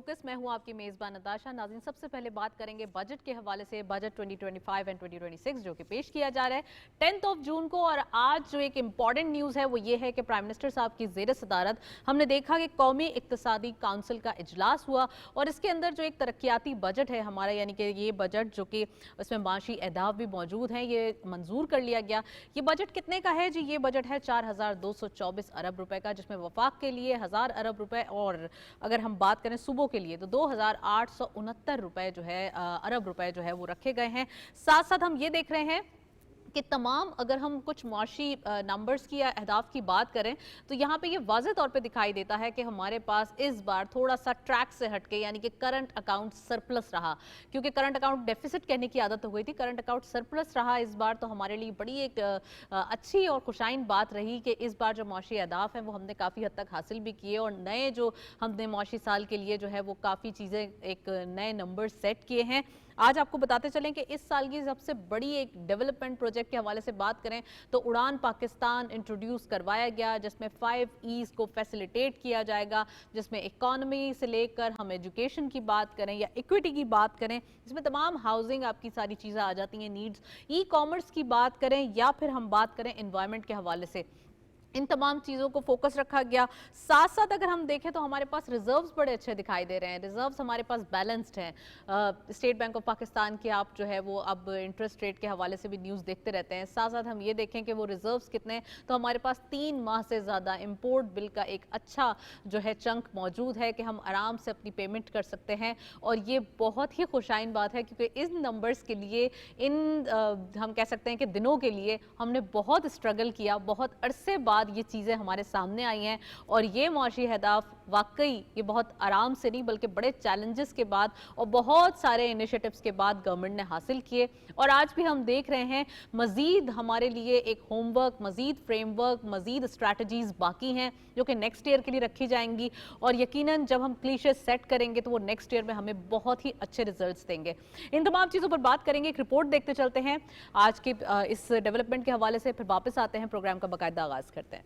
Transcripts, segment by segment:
Focus. मैं हूं आपकी मेज़बान नताशा। नाज़रीन, सबसे पहले बात करेंगे बजट के हवाले से। बजट 2025 एंड 2026 जो कि पेश किया जा रहा है 10 जून को। और आज जो एक इम्पॉर्टेंट न्यूज़ है वो ये है कि प्राइम मिनिस्टर साहब की ज़ेर सदारत हमने देखा कि कौमी इक्तिसादी काउंसिल का इजलास हुआ और इसके अंदर जो एक तरक्याती बजट है हमारा, यानी कि ये बजट जो कि उसमें माशी अहदाफ भी मौजूद हैं, ये मंजूर कर लिया गया। ये बजट कितने का है जी? ये बजट है 4224 अरब रुपए का, जिसमें वफाक के लिए 1000 अरब रुपए और अगर हम बात करें सूबों के लिए तो 2869 रुपए जो है अरब रुपए जो है वो रखे गए हैं। साथ साथ हम ये देख रहे हैं कि तमाम, अगर हम कुछ माशी नंबर्स की या अहदाफ की बात करें तो यहाँ पे ये वाज़ेह तौर पे दिखाई देता है कि हमारे पास इस बार थोड़ा सा ट्रैक से हटके, यानी कि करंट अकाउंट सरप्लस रहा, क्योंकि करंट अकाउंट डेफिसिट कहने की आदत हो गई थी, करंट अकाउंट सरप्लस रहा इस बार। तो हमारे लिए बड़ी एक अच्छी और खुशाइन बात रही कि इस बार जो माशी अहदाफ हैं वो हमने काफ़ी हद तक हासिल भी किए और नए जो हमने माशी साल के लिए जो है वो काफ़ी चीज़ें, एक नए नंबर सेट किए हैं। आज आपको बताते चलें कि इस साल की सबसे बड़ी एक डेवलपमेंट प्रोजेक्ट के हवाले से बात करें तो उड़ान पाकिस्तान इंट्रोड्यूस करवाया गया, जिसमें 5 E's को फैसिलिटेट किया जाएगा, जिसमें इकॉनमी से लेकर हम एजुकेशन की बात करें या इक्विटी की बात करें, जिसमें तमाम हाउसिंग आपकी सारी चीज़ें आ जाती हैं, नीड्स, ई कॉमर्स की बात करें या फिर हम बात करें एनवायरनमेंट के हवाले से, इन तमाम चीज़ों को फोकस रखा गया। साथ साथ अगर हम देखें तो हमारे पास रिजर्व्स बड़े अच्छे दिखाई दे रहे हैं, रिजर्व्स हमारे पास बैलेंस्ड हैं। स्टेट बैंक ऑफ पाकिस्तान के आप जो है वो अब इंटरेस्ट रेट के हवाले से भी न्यूज़ देखते रहते हैं। साथ साथ हम ये देखें कि वो रिजर्व्स कितने, तो हमारे पास 3 माह से ज़्यादा इम्पोर्ट बिल का एक अच्छा जो है चंक मौजूद है कि हम आराम से अपनी पेमेंट कर सकते हैं। और ये बहुत ही खुशाइन बात है क्योंकि इन नंबर्स के लिए, हम कह सकते हैं कि दिनों के लिए हमने बहुत स्ट्रगल किया, बहुत अरसे बाद ये चीज़ें हमारे सामने आई हैं और ये माशी अहदाफ वाकई ये बहुत आराम से नहीं बल्कि बड़े चैलेंजेस के बाद और बहुत सारे इनिशिएटिव्स के बाद गवर्नमेंट ने हासिल किए। और आज भी हम देख रहे हैं मजीद हमारे लिए एक होमवर्क, मजीद फ्रेमवर्क, मजीद स्ट्रैटेजीज बाकी हैं जो कि नेक्स्ट ईयर के लिए रखी जाएंगी और यकीनन जब हम क्लीशे सेट करेंगे तो वो नेक्स्ट ईयर में हमें बहुत ही अच्छे रिजल्ट्स देंगे। इन तमाम चीज़ों पर बात करेंगे, एक रिपोर्ट देखते चलते हैं आज के इस डेवलपमेंट के हवाले से, फिर वापस आते हैं, प्रोग्राम का बाकायदा आगाज करते हैं।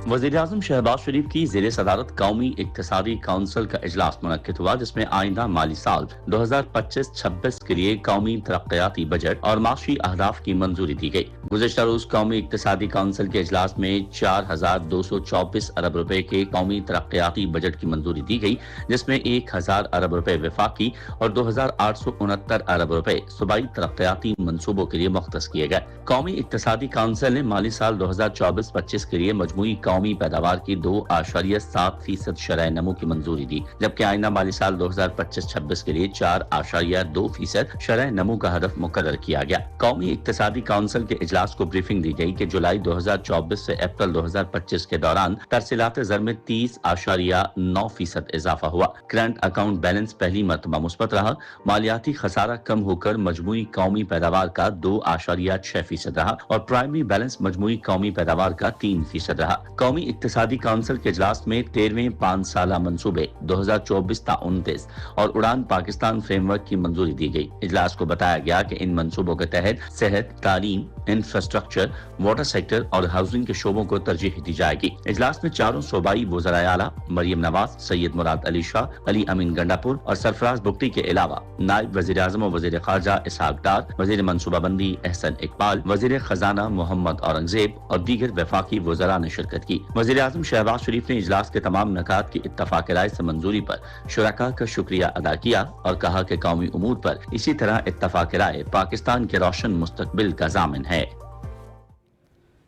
वज़ीर-ए-आज़म शहबाज शरीफ की ज़ेर सदारत कौमी इक्तिसादी काउंसिल का इजलास मुनक्किद हुआ, जिसमें आइंदा माली साल 2025-26 के लिए कौमी तरक्याती बजट और माशी अहदाफ की मंजूरी दी गई। गुज़श्ता रोज कौमी इक्तिसादी काउंसिल के इजलास में 4224 अरब रुपए के कौमी तरक्याती बजट की मंजूरी दी गई, जिसमें 1000 अरब रुपए वफाकी और 2869 अरब रुपए सूबाई तरक्याती मंसूबों के लिए मुख्तस किए गए। कौमी इक्तिसादी काउंसिल ने माली साल 2024-25 के लिए मजमूई कौमी पैदावार की 2.7% शरह नमू की मंजूरी दी, जबकि आइंदा माली साल 2025-26 के लिए 4.2% शरह नमू का हदफ मुकर्रर किया गया। कौमी इक्तिसादी काउंसिल के इजलास को ब्रीफिंग दी गई कि जुलाई 2024 से अप्रैल 2025 के दौरान तरसीलात ज़र में 30.9% इजाफा हुआ। करंट अकाउंट बैलेंस पहली मरतबा मुस्बत रहा। मालियाती खसारा कम होकर मजमूई कौमी पैदावार का 2.6% रहा और प्राइमरी बैलेंस मजमूई कौमी पैदावार का 3% रहा। कौमी इक्तिसादी काउंसिल के इजलास में 13वें 5 साला मंसूबे 2024-29 और उड़ान पाकिस्तान फ्रेमवर्क की मंजूरी दी गई। इजलास को बताया गया कि इन मंसूबों के तहत सेहत, तालीम, इंफ्रास्ट्रक्चर, वाटर सेक्टर और हाउसिंग के शोबों को तरजीह दी जाएगी। इजलास में चारों सूबाई वज़राए आला मरियम नवाज, सैयद मुराद अली शाह, अली अमीन गंडापुर और सरफराज बुगटी के अलावा नायब वज़ीर आज़म और वज़ीर ख़ारजा इसहाक डार, वज़ीर मनसूबाबंदी एहसन इकबाल, वज़ीर खजाना मोहम्मद औरंगजेब और दीगर वफाकी वज़रा ने शिरकत की। वज़ीर आज़म शहबाज शरीफ ने इजलास के तमाम नकात की इत्तफ़ाक़ राय से मंजूरी पर शुरका का शुक्रिया अदा किया और कहा कि कौमी उमूर पर इसी तरह इत्तफ़ाक़ राय पाकिस्तान के रोशन मुस्तक़बिल का ज़ामिन है।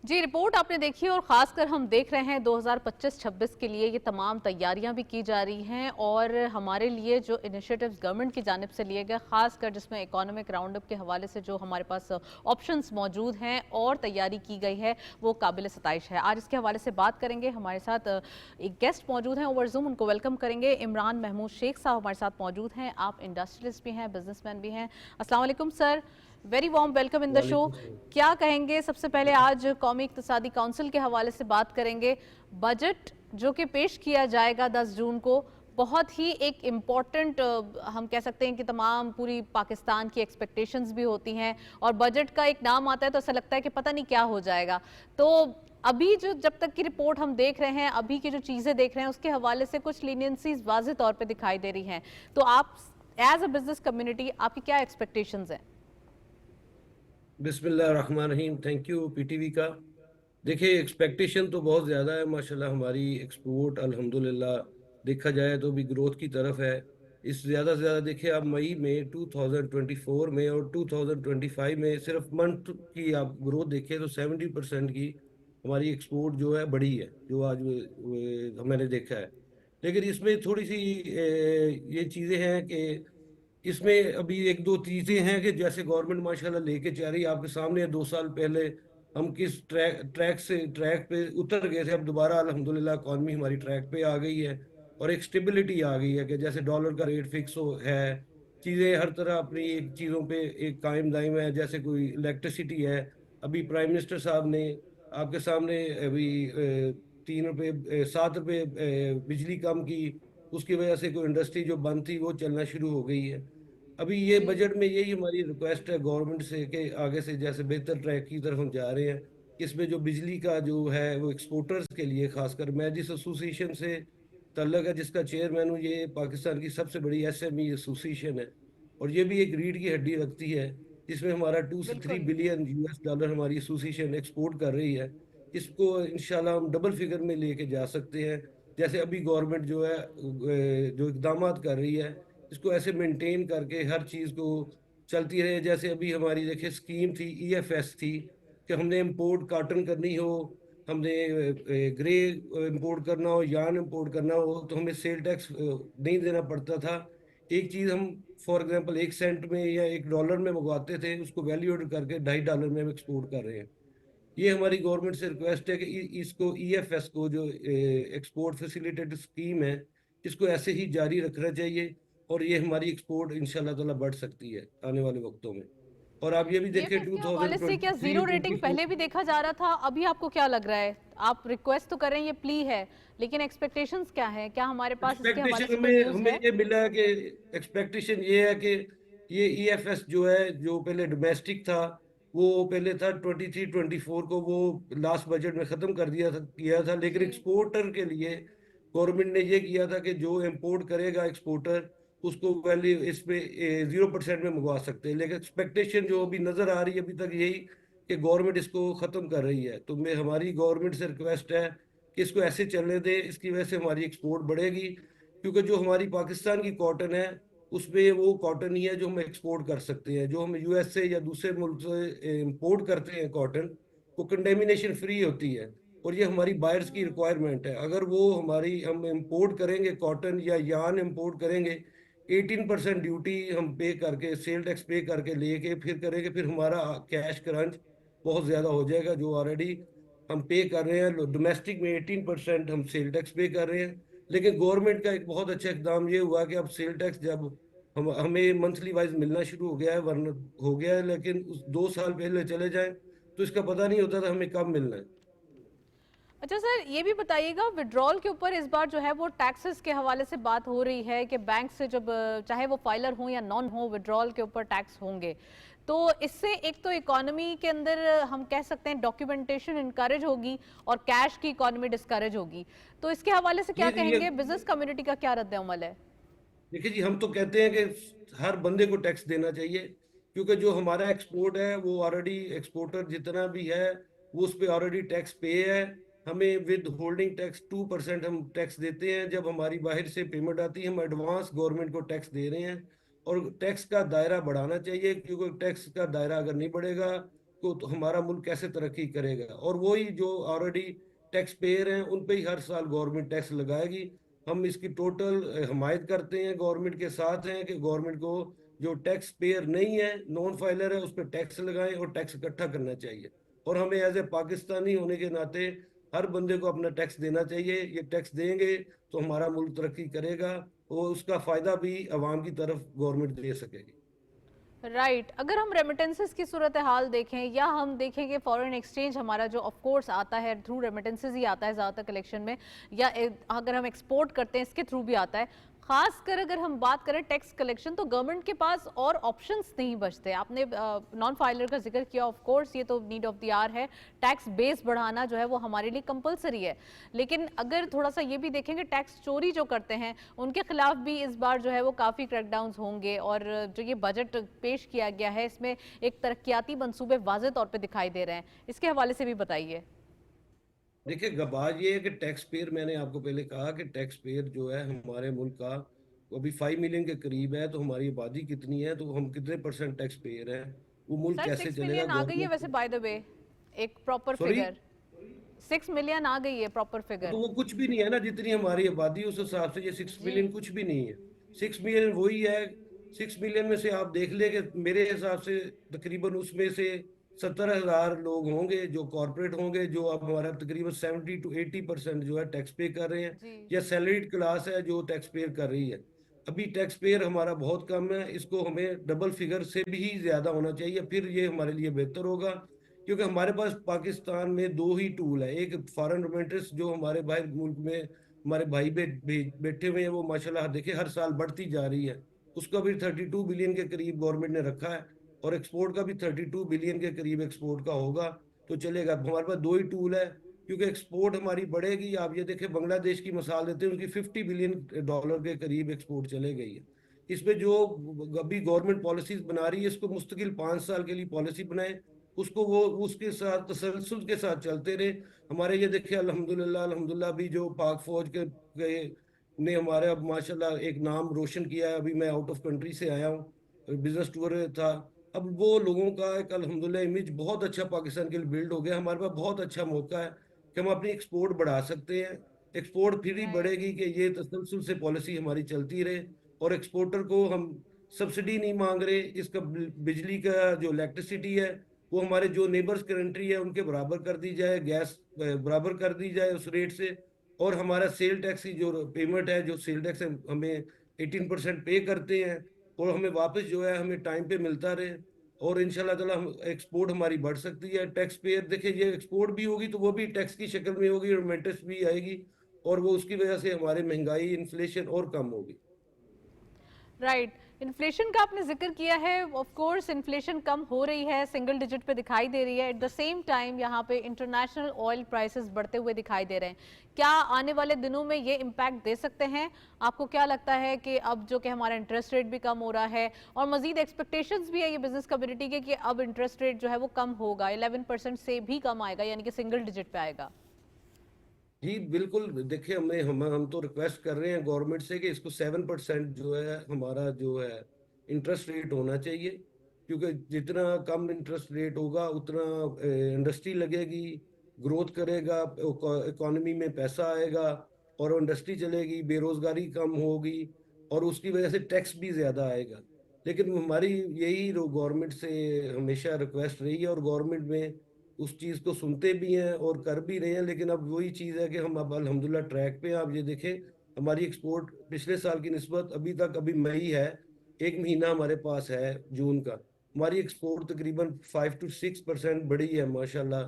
जी, रिपोर्ट आपने देखी और ख़ासकर हम देख रहे हैं 2025-26 के लिए ये तमाम तैयारियां भी की जा रही हैं और हमारे लिए जो इनिशिएटिव्स गवर्नमेंट की जानिब से लिए गए, ख़ासकर जिसमें इकोनॉमिक राउंड अप के हवाले से जो हमारे पास ऑप्शंस मौजूद हैं और तैयारी की गई है वो काबिल सताइश है। आज इसके हवाले से बात करेंगे। हमारे साथ एक गेस्ट मौजूद हैं ओवर ज़ूम, उनको वेलकम करेंगे। इमरान महमूद शेख साहब हमारे साथ मौजूद हैं। आप इंडस्ट्रियलिस्ट भी हैं, बिजनेसमैन भी हैं। अस्सलाम वालेकुम sir, very warm welcome in the show. क्या कहेंगे? सबसे पहले आज कौमी इक्तिसादी काउंसिल के हवाले से बात करेंगे। बजट जो कि पेश किया जाएगा 10 जून को, बहुत ही एक इम्पॉर्टेंट हम कह सकते हैं कि तमाम पूरी पाकिस्तान की एक्सपेक्टेशंस भी होती हैं, और बजट का एक नाम आता है तो ऐसा लगता है कि पता नहीं क्या हो जाएगा। तो अभी जो जब तक की रिपोर्ट हम देख रहे हैं, अभी की जो चीज़ें देख रहे हैं, उसके हवाले से कुछ लीनियंसीज वाज़ेह तौर पे दिखाई दे रही हैं। तो आप एज अ बिजनेस कम्युनिटी आपकी क्या एक्सपेक्टेशंस हैं? बिस्मिल्लाहिर्रहमानिर्रहीम। थैंक यू पीटीवी का। देखिए, एक्सपेक्टेशन तो बहुत ज़्यादा है माशाल्लाह। हमारी एक्सपोर्ट अल्हम्दुलिल्लाह देखा जाए तो भी ग्रोथ की तरफ है। इस ज़्यादा से ज़्यादा देखिए, आप मई में 2024 में और 2025 में सिर्फ मंथ की आप ग्रोथ देखिए तो 70% की हमारी एक्सपोर्ट जो है बढ़ी है, जो आज मैंने देखा है। लेकिन इसमें थोड़ी सी ये चीज़ें हैं कि इसमें अभी एक दो चीजें हैं कि जैसे गवर्नमेंट माशाल्लाह लेके जा रही है। आपके सामने है, 2 साल पहले हम किस ट्रैक पे उतर गए थे, अब दोबारा अल्हम्दुलिल्लाह इकॉनमी हमारी ट्रैक पे आ गई है और एक स्टेबिलिटी आ गई है कि जैसे डॉलर का रेट फिक्स हो है, चीजें हर तरह अपनी एक चीजों पे एक कायम दायम है। जैसे कोई इलेक्ट्रिसिटी है, अभी प्राइम मिनिस्टर साहब ने आपके सामने अभी 3 रुपये 7 रुपये बिजली कम की। उसकी वजह से कोई इंडस्ट्री जो बंद थी वो चलना शुरू हो गई है। अभी ये जी बजट में यही हमारी रिक्वेस्ट है गवर्नमेंट से कि आगे से जैसे बेहतर ट्रैक की तरफ हम जा रहे हैं। इसमें जो बिजली का जो है वो एक्सपोर्टर्स के लिए, खासकर मैं जिस एसोसिएशन से तल्लक है, जिसका चेयरमैन हूँ, ये पाकिस्तान की सबसे बड़ी एसएमई एसोसिएशन है और ये भी एक रीढ़ की हड्डी रखती है, जिसमें हमारा 2 से 3 बिल्कुल। बिलियन यूएस डॉलर हमारी एसोसिएशन एक्सपोर्ट कर रही है। इसको इंशाल्लाह हम डबल फिगर में लेके जा सकते हैं। जैसे अभी गवर्नमेंट जो है जो इकदाम कर रही है, इसको ऐसे मेंटेन करके हर चीज़ को चलती रहे। जैसे अभी हमारी देखिए स्कीम थी, ईएफएस थी, कि हमने इंपोर्ट कॉटन करनी हो, हमने ग्रे इंपोर्ट करना हो, यार्न इंपोर्ट करना हो, तो हमें सेल टैक्स नहीं देना पड़ता था। एक चीज़ हम फॉर एग्जांपल 1 सेंट में या $1 में मंगवाते थे, उसको वैल्यू एड करके $2.5 में हम एक्सपोर्ट कर रहे हैं। ये हमारी गवर्नमेंट से रिक्वेस्ट है कि इसको ईएफएस को जो एक्सपोर्ट फैसिलिटेट स्कीम है, इसको ऐसे ही जारी रखना चाहिए और ये हमारी एक्सपोर्ट इंशाल्लाह ताला बढ़ सकती है आने वाले वक्तों में। और आप ये भी देखें ईएफएस के हवाले से क्या 2023 जीरो रेटिंग 24 पहले भी देखा जा रहा था, अभी आपको क्या लग रहा है? आप रिक्वेस्ट तो कर रहे हैं, ये प्ली है, लेकिन एक्सपेक्टेशंस क्या है? क्या हमारे पास इसके हवाले एक्सपेक्टेशन से कोई हमें न्यूज़ हमें है? ये मिला है कि एक्सपेक्टेशन ये है कि ये ईएफएस जो है, जो पहले डोमेस्टिक था, वो पहले था 23-24 को, वो लास्ट बजट में ख़त्म कर किया था। लेकिन जी एक्सपोर्टर के लिए गवर्नमेंट ने ये किया था कि जो इंपोर्ट करेगा एक्सपोर्टर, उसको वैल्यू इसमें 0% में मंगवा सकते हैं। लेकिन एक्सपेक्टेशन जो अभी नज़र आ रही है अभी तक यही कि गवर्नमेंट इसको ख़त्म कर रही है। तो मैं हमारी गवर्नमेंट से रिक्वेस्ट है कि इसको ऐसे चलने दें, इसकी वजह से हमारी एक्सपोर्ट बढ़ेगी। क्योंकि जो हमारी पाकिस्तान की कॉटन है, उसमें वो कॉटन ही है जो हम एक्सपोर्ट कर सकते हैं। जो हम यूएसए या दूसरे मुल्क से इंपोर्ट करते हैं कॉटन, वो कंडेमिनेशन फ्री होती है और ये हमारी बायर्स की रिक्वायरमेंट है। अगर वो हमारी हम इंपोर्ट करेंगे कॉटन या यान इंपोर्ट करेंगे, 18% ड्यूटी हम पे करके, सेल टैक्स पे करके लेके फिर करेंगे, फिर हमारा कैश क्रंच बहुत ज़्यादा हो जाएगा। जो ऑलरेडी हम पे कर रहे हैं डोमेस्टिक में, 18% हम सेल टैक्स पे कर रहे हैं। लेकिन गवर्नमेंट का एक बहुत अच्छा इकदाम ये हुआ कि अब सेल टैक्स जब हमें मंथली वाइज मिलना शुरू हो गया है, वरना हो गया है, लेकिन उस 2 साल पहले चले जाए तो इसका पता नहीं होता था हमें कब मिलना है। अच्छा सर, ये भी बताइएगा, विड्रॉल के ऊपर इस बार जो है वो टैक्सेस के हवाले से बात हो रही है कि बैंक से जब चाहे वो फाइलर हो या नॉन हो, विड्रॉल के ऊपर टैक्स होंगे। तो इससे एक तो इकोनॉमी के अंदर हम कह सकते हैं डॉक्यूमेंटेशन इनकरेज होगी और कैश की इकोनॉमी डिस्करेज होगी। तो इसके हवाले से क्या जी जी, ये कहेंगे? बिजनेस कम्युनिटी का क्या रद्द अमल है? देखिए जी, हम तो कहते हैं कि हर बंदे को टैक्स देना चाहिए, क्योंकि जो हमारा एक्सपोर्ट है वो ऑलरेडी एक्सपोर्टर जितना भी है वो उस पर ऑलरेडी टैक्स पे है। हमें विद होल्डिंग टैक्स 2% हम टैक्स देते हैं। जब हमारी बाहर से पेमेंट आती है, हम एडवांस गवर्नमेंट को टैक्स दे रहे हैं। और टैक्स का दायरा बढ़ाना चाहिए, क्योंकि टैक्स का दायरा अगर नहीं बढ़ेगा तो हमारा मुल्क कैसे तरक्की करेगा। और वही जो ऑलरेडी टैक्स पेयर हैं उन पे ही हर साल गवर्नमेंट टैक्स लगाएगी। हम इसकी टोटल हमायत करते हैं, गवर्नमेंट के साथ हैं कि गवर्नमेंट को जो टैक्स पेयर नहीं है, नॉन फाइलर है, उस पर टैक्स लगाएं और टैक्स इकट्ठा करना चाहिए। और हमें एज ए पाकिस्तानी होने के नाते हर बंदे को अपना टैक्स देना चाहिए। ये टैक्स देंगे तो हमारा मुल्क तरक्की करेगा और उसका फ़ायदा भी आवाम की तरफ गवर्नमेंट दे सकेगी। राइट अगर हम रेमिटेंसेस की सूरत हाल देखें या हम देखें कि फॉरेन एक्सचेंज हमारा जो ऑफ कोर्स आता है थ्रू रेमिटेंसेस ही आता है ज़्यादातर कलेक्शन में, या अगर हम एक्सपोर्ट करते हैं इसके थ्रू भी आता है। खासकर अगर हम बात करें टैक्स कलेक्शन तो गवर्नमेंट के पास और ऑप्शंस नहीं बचते। आपने नॉन फाइलर का जिक्र किया, ऑफ कोर्स ये तो नीड ऑफ द आवर है, टैक्स बेस बढ़ाना जो है वो हमारे लिए कंपलसरी है। लेकिन अगर थोड़ा सा ये भी देखेंगे टैक्स चोरी जो करते हैं उनके खिलाफ भी इस बार जो है वो काफ़ी क्रैकडाउन्स होंगे, और जो ये बजट पेश किया गया है इसमें एक तरक्याती मंसूबे वाज़े तौर पे दिखाई दे रहे हैं, इसके हवाले से भी बताइए। देखिए गबाज ये है कि टैक्स पेयर, मैंने आपको पहले कहा कि टैक्स पेयर जो है हमारे मुल्क का वो अभी 5 मिलियन के करीब है, तो हमारी आबादी कितनी है, तो हम कितने परसेंट टैक्स पेयर हैं, वो मुल्क सर कैसे 6 चलेगा मिलियन आ गई है वैसे गवर्नमेंट। बाय द वे, एक प्रॉपर सॉरी, फिगर 6 मिलियन आ गई है प्रॉपर फिगर। तो वो कुछ भी नहीं है ना, जितनी हमारी आबादी उस हिसाब से ये 6 मिलियन जी कुछ भी नहीं है। 6 मिलियन वही है। 6 मिलियन में से आप देख ले कि मेरे हिसाब से तकरीबन उसमें से 70,000 लोग होंगे जो कॉरपोरेट होंगे, जो अब हमारा तकरीबन 70 to 80% जो है टैक्स पे कर रहे हैं, जी या सैलरीड क्लास है जो टैक्स पे कर रही है। अभी टैक्स पेयर हमारा बहुत कम है, इसको हमें डबल फिगर से भी ज्यादा होना चाहिए, फिर ये हमारे लिए बेहतर होगा। क्योंकि हमारे पास पाकिस्तान में दो ही टूल है, एक फॉरेन रेमिटेंस जो हमारे भाई मुल्क में हमारे भाई बैठे हुए हैं, वो माशाल्लाह देखिए हर साल बढ़ती जा रही है। उसका भी 32 बिलियन के करीब गवर्नमेंट ने रखा है, और एक्सपोर्ट का भी 32 बिलियन के करीब एक्सपोर्ट का होगा, तो चलेगा। हमारे पास दो ही टूल है, क्योंकि एक्सपोर्ट हमारी बढ़ेगी। आप ये देखें बांग्लादेश की मिसाल देते हैं, उनकी $50 बिलियन के करीब एक्सपोर्ट चले गई है। इसमें जो अभी गवर्नमेंट पॉलिसीज बना रही है, इसको मुस्तकिल 5 साल के लिए पॉलिसी बनाए, उसको वो उसके साथ तसलसल के साथ चलते रहे। हमारे ये देखिए अल्हम्दुलिल्लाह अल्हम्दुलिल्लाह भी जो पाक फौज के ने हमारे अब माशाल्लाह एक नाम रोशन किया है। अभी मैं आउट ऑफ कंट्री से आया हूँ, बिजनेस टूर था। अब वो लोगों का एक अल्हम्दुलिल्लाह इमेज बहुत अच्छा पाकिस्तान के लिए बिल्ड हो गया। हमारे पास बहुत अच्छा मौका है कि हम अपनी एक्सपोर्ट बढ़ा सकते हैं। एक्सपोर्ट फिर ही राइट बढ़ेगी कि ये तसलसल से पॉलिसी हमारी चलती रहे। और एक्सपोर्टर को हम सब्सिडी नहीं मांग रहे, इसका बिजली का जो इलेक्ट्रिसिटी है वो हमारे जो नेबर्स कंट्री है उनके बराबर कर दी जाए, गैस बराबर कर दी जाए उस रेट से। और हमारा सेल टैक्स की जो पेमेंट है, जो सेल टैक्स है हमें 18% पे करते हैं, और हमें वापस जो है हमें टाइम पे मिलता रहे। और इंशाल्लाह ताला हम एक्सपोर्ट हमारी बढ़ सकती है। टैक्स पेयर देखिए, ये एक्सपोर्ट भी होगी तो वो भी टैक्स की शक्ल में होगी, और मेंटेस भी आएगी, और वो उसकी वजह से हमारे महंगाई इन्फ्लेशन और कम होगी। राइट इन्फ्लेशन का आपने जिक्र किया है, ऑफ कोर्स इन्फ्लेशन कम हो रही है, सिंगल डिजिट पे दिखाई दे रही है। एट द सेम टाइम यहाँ पे इंटरनेशनल ऑयल प्राइसेस बढ़ते हुए दिखाई दे रहे हैं। क्या आने वाले दिनों में ये इम्पैक्ट दे सकते हैं? आपको क्या लगता है कि अब जो कि हमारा इंटरेस्ट रेट भी कम हो रहा है और मजीद एक्सपेक्टेशंस भी है ये बिजनेस कम्युनिटी के कि अब इंटरेस्ट रेट जो है वो कम होगा, 11% से भी कम आएगा, यानी कि सिंगल डिजिट पे आएगा? जी बिल्कुल, देखिए हम तो रिक्वेस्ट कर रहे हैं गवर्नमेंट से कि इसको 7% जो है हमारा जो है इंटरेस्ट रेट होना चाहिए। क्योंकि जितना कम इंटरेस्ट रेट होगा उतना इंडस्ट्री लगेगी, ग्रोथ करेगा, इकोनॉमी में पैसा आएगा, और इंडस्ट्री चलेगी, बेरोजगारी कम होगी, और उसकी वजह से टैक्स भी ज़्यादा आएगा। लेकिन हमारी यही गवर्नमेंट से हमेशा रिक्वेस्ट रही है, और गवर्नमेंट में उस चीज़ को सुनते भी हैं और कर भी रहे हैं। लेकिन अब वही चीज़ है कि हम अब अल्हम्दुलिल्लाह ट्रैक पे हैं। आप ये देखें, हमारी एक्सपोर्ट पिछले साल की निस्बत अभी तक, अभी मई है, एक महीना हमारे पास है जून का, हमारी एक्सपोर्ट तकरीबन 5 to 6% बढ़ी है माशाल्लाह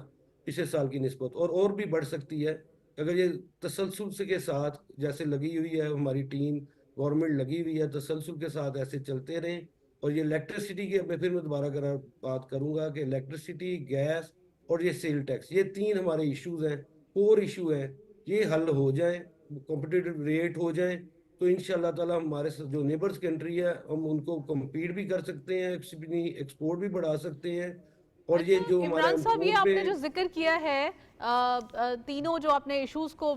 पिछले साल की निस्बत, और भी बढ़ सकती है अगर ये तसलसल से के साथ, जैसे लगी हुई है हमारी टीम, गवर्नमेंट लगी हुई है, तसलसल के साथ ऐसे चलते रहें। और ये इलेक्ट्रिसिटी की मैं फिर मैं दोबारा बात करूंगा कि इलेक्ट्रिसिटी, गैस और ये सेल टैक्स, ये तीन हमारे इश्यूज हैं, कोर इशू हैं। ये हल हो जाए, कॉम्पिटिटिव रेट हो जाए, तो इंशाल्लाह ताला हमारे जो नेबर्स कंट्री है हम उनको कम्पीट भी कर सकते हैं, एक्सपोर्ट भी बढ़ा सकते हैं। और ये अच्छा जो हमारा इमरान साहब, ये इम्पोर्ट पे, आपने जो जिक्र किया है तीनों जो आपने इश्यूज को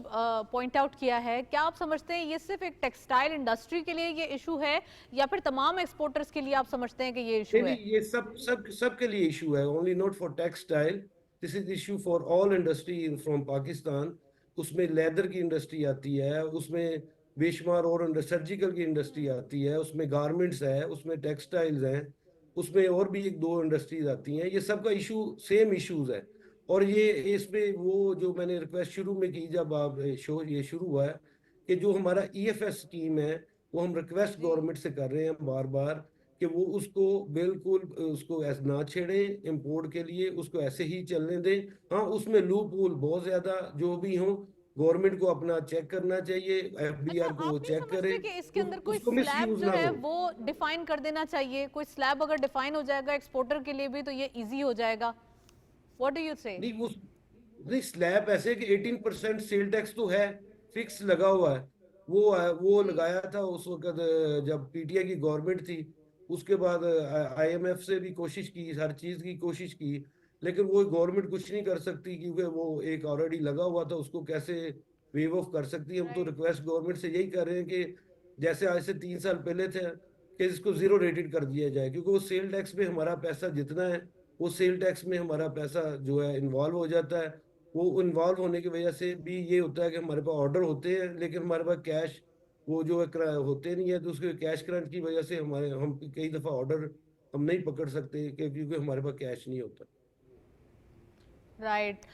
पॉइंट आउट किया है, क्या आप समझते हैं ये सिर्फ एक टेक्सटाइल इंडस्ट्री के लिए ये इशू है, या फिर तमाम एक्सपोर्टर्स के लिए आप समझते हैं कि ये नहीं इशू नहीं, है? ये सब सब सबके लिए इशू है, only not for textile. This is issue for all industry from Pakistan. उसमें लेदर की इंडस्ट्री आती है, उसमें बेशुमार और सर्जिकल की इंडस्ट्री आती है, उसमें गारमेंट्स है, उसमें टेक्सटाइल्स हैं, उसमें और भी एक दो इंडस्ट्रीज आती हैं। ये सबका इशू सेम इश्यूज है। और ये इसमें वो जो मैंने रिक्वेस्ट शुरू में की जब आप शो ये शुरू हुआ है, कि जो हमारा ईएफएस स्कीम है, वो हम रिक्वेस्ट जी गवर्नमेंट से कर रहे हैं बार बार कि वो उसको बिल्कुल उसको ऐसे ना छेड़े इंपोर्ट के लिए, उसको ऐसे ही चलने दें। हाँ, उसमें लूप होल बहुत ज्यादा जो भी हो, गवर्नमेंट को अपना चेक करना चाहिए, अच्छा, एफबीआर को वो आप नहीं चेक करे, समझते कि इसके अंदर कोई उसको मिस स्लैब यूज जो ना है हो। वो डिफाइन कर देना चाहिए? कोई स्लैब अगर डिफाइन हो जाएगा एक्सपोर्टर के लिए भी तो ये इजी हो जाएगा। व्हाट डू यू से? नहीं उस नहीं, स्लैब ऐसे कि 18% सेल टैक्स तो है, फिक्स लगा हुआ है। वो जी। लगाया था उस वक्त जब पीटीआई की गवर्नमेंट थी। उसके बाद आईएमएफ से भी कोशिश की, हर चीज की कोशिश की, लेकिन वो गवर्नमेंट कुछ नहीं कर सकती क्योंकि वो एक ऑलरेडी लगा हुआ था, उसको कैसे वेव ऑफ कर सकती है। हम तो राइट। रिक्वेस्ट गवर्नमेंट से यही कर रहे हैं कि जैसे आज से 3 साल पहले थे कि इसको जीरो रेटेड कर दिया जाए, क्योंकि वो सेल टैक्स में हमारा पैसा जितना है, वो सेल टैक्स में हमारा पैसा जो है इन्वॉल्व हो जाता है। वो इन्वॉल्व होने की वजह से भी ये होता है कि हमारे पास ऑर्डर होते हैं लेकिन हमारे पास कैश वो जो है होते नहीं है, तो उसके कैश क्रंच की वजह से हम कई दफ़ा ऑर्डर हम नहीं पकड़ सकते क्योंकि हमारे पास कैश नहीं होता। राइट।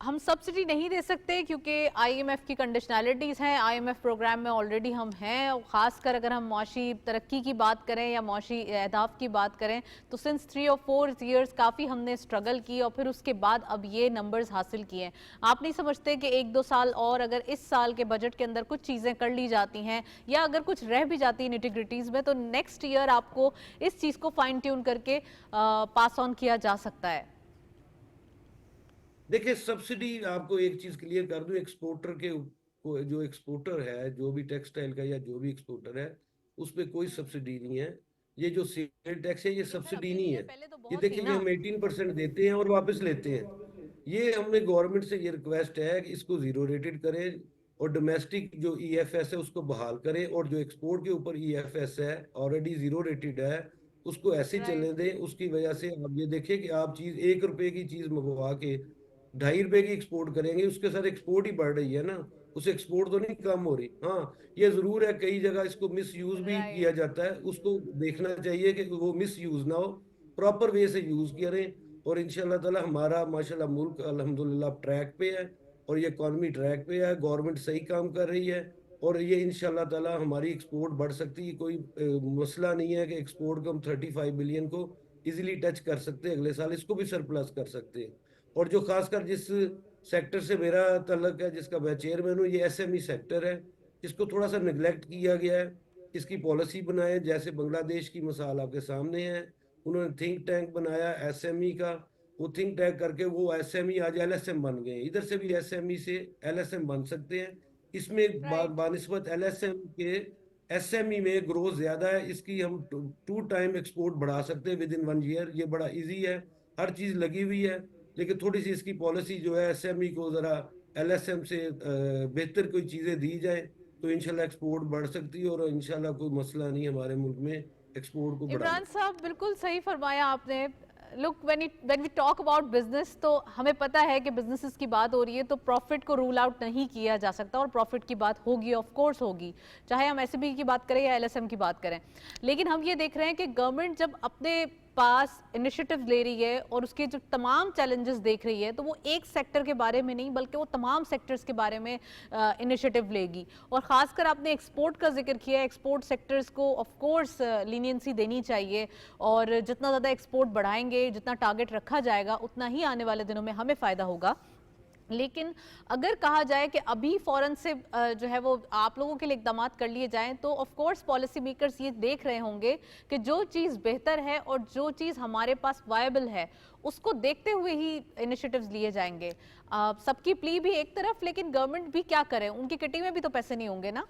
हम सब्सिडी नहीं दे सकते क्योंकि आईएमएफ की कंडीशनैलिटीज़ हैं। आईएमएफ प्रोग्राम में ऑलरेडी हम हैं, और ख़ासकर अगर हम मौशी तरक्की की बात करें या मौशी अहदाफ की बात करें तो सिंस 3 और 4 ईयर्स काफ़ी हमने स्ट्रगल की और फिर उसके बाद अब ये नंबर्स हासिल किए हैं। आप नहीं समझते कि 1-2 साल और अगर इस साल के बजट के अंदर कुछ चीज़ें कर ली जाती हैं या अगर कुछ रह भी जाती है निटिग्रिटीज़ में, तो नेक्स्ट ईयर आपको इस चीज़ को फाइन ट्यून करके पास ऑन किया जा सकता है? देखिए, सब्सिडी आपको एक चीज क्लियर कर दूं, एक्सपोर्टर के जो एक्सपोर्टर है, जो भी टेक्सटाइल का या जो भी एक्सपोर्टर है, उस पे कोई सब्सिडी नहीं है। ये जो सेल टैक्स है ये ये सर सब्सिडी अभी नहीं नहीं है, है। पहले तो ये बहुत थी देखिए, ये ना। हम 18% देते हैं और वापस लेते हैं। ये हमने गवर्नमेंट से ये रिक्वेस्ट है कि इसको जीरो रेटेड करें और डोमेस्टिक जो ईएफएस है उसको बहाल करें, और जो एक्सपोर्ट के ऊपर ईएफएस है ऑलरेडी जीरो रेटेड है, उसको ऐसे चलने राइट। दें। उसकी वजह से आप ये देखिए कि आप चीज 1 रुपए की चीज मंगवा के 2.5 रुपए की एक्सपोर्ट करेंगे, उसके साथ एक्सपोर्ट ही बढ़ रही है ना, उसे एक्सपोर्ट तो नहीं कम हो रही। हाँ, ये जरूर है कई जगह इसको मिस यूज भी किया राइट। जाता है, उसको देखना चाहिए कि वो मिस यूज ना हो, प्रॉपर वे से यूज करें। और इंशाल्लाह ताला हमारा माशाल्लाह मुल्क अल्हम्दुलिल्लाह ट्रैक पे है, और ये इकॉनमी ट्रैक पे है, गवर्नमेंट सही काम कर रही है, और ये इंशाल्लाह ताला हमारी एक्सपोर्ट बढ़ सकती है। कोई मसला नहीं है कि एक्सपोर्ट को हम 35 बिलियन को इजीली टच कर सकते हैं, अगले साल इसको भी सरप्लस कर सकते हैं। और जो खासकर जिस सेक्टर से मेरा तल्लक है, जिसका मैं चेयरमैन हूँ, ये एसएमई सेक्टर है, इसको थोड़ा सा निगलेक्ट किया गया है। इसकी पॉलिसी बनाए, जैसे बांग्लादेश की मिसाल आपके सामने है, उन्होंने थिंक टैंक बनाया एसएमई का, वो थिंक टैंक करके वो एसएमई आज एलएसएम बन गए। इधर से भी एसएमई से एलएसएम बन सकते हैं। इसमें राइट। बानिस्बत एलएसएम के एसएमई में ग्रोथ ज्यादा है, इसकी हम 2 टाइम एक्सपोर्ट बढ़ा सकते हैं विद इन 1 ईयर। ये बड़ा इजी है, हर चीज लगी हुई है, लेकिन थोड़ी सी इसकी पॉलिसी जो है एसएमई को जरा एलएसएम से बेहतर कोई चीजें दी जाए तो इंशाल्लाह एक्सपोर्ट बढ़ सकती है, और इंशाल्लाह कोई मसला नहीं हमारे मुल्क में एक्सपोर्ट को बढ़ाने इमरान का। साहब, बिल्कुल सही फरमाया आपने। Look, when we talk about business, तो हमें पता है कि बिजनेसेस की बात हो रही है तो प्रॉफिट को रूल आउट नहीं किया जा सकता, और प्रॉफिट की बात होगी, ऑफ कोर्स होगी, चाहे हम एसबी की बात करें या एलएसएम की बात करें। लेकिन हम ये देख रहे हैं कि गवर्नमेंट जब अपने पास इनिशिएटिव ले रही है और उसके जो तमाम चैलेंजेस देख रही है, तो वो एक सेक्टर के बारे में नहीं बल्कि वो तमाम सेक्टर्स के बारे में इनिशिएटिव लेगी। और खासकर आपने एक्सपोर्ट का जिक्र किया, एक्सपोर्ट सेक्टर्स को ऑफ कोर्स लीनियंसी देनी चाहिए, और जितना ज़्यादा एक्सपोर्ट बढ़ाएंगे, जितना टारगेट रखा जाएगा, उतना ही आने वाले दिनों में हमें फ़ायदा होगा। लेकिन अगर कहा जाए कि अभी फौरन से जो है वो आप लोगों के लिए इकदाम कर लिए जाएं, तो ऑफ कोर्स पॉलिसी मेकर्स ये देख रहे होंगे कि जो चीज़ बेहतर है और जो चीज़ हमारे पास वायबल है उसको देखते हुए ही इनिशिएटिव्स लिए जाएंगे। सबकी प्ली भी एक तरफ, लेकिन गवर्नमेंट भी क्या करे, उनकी किटी में भी तो पैसे नहीं होंगे ना।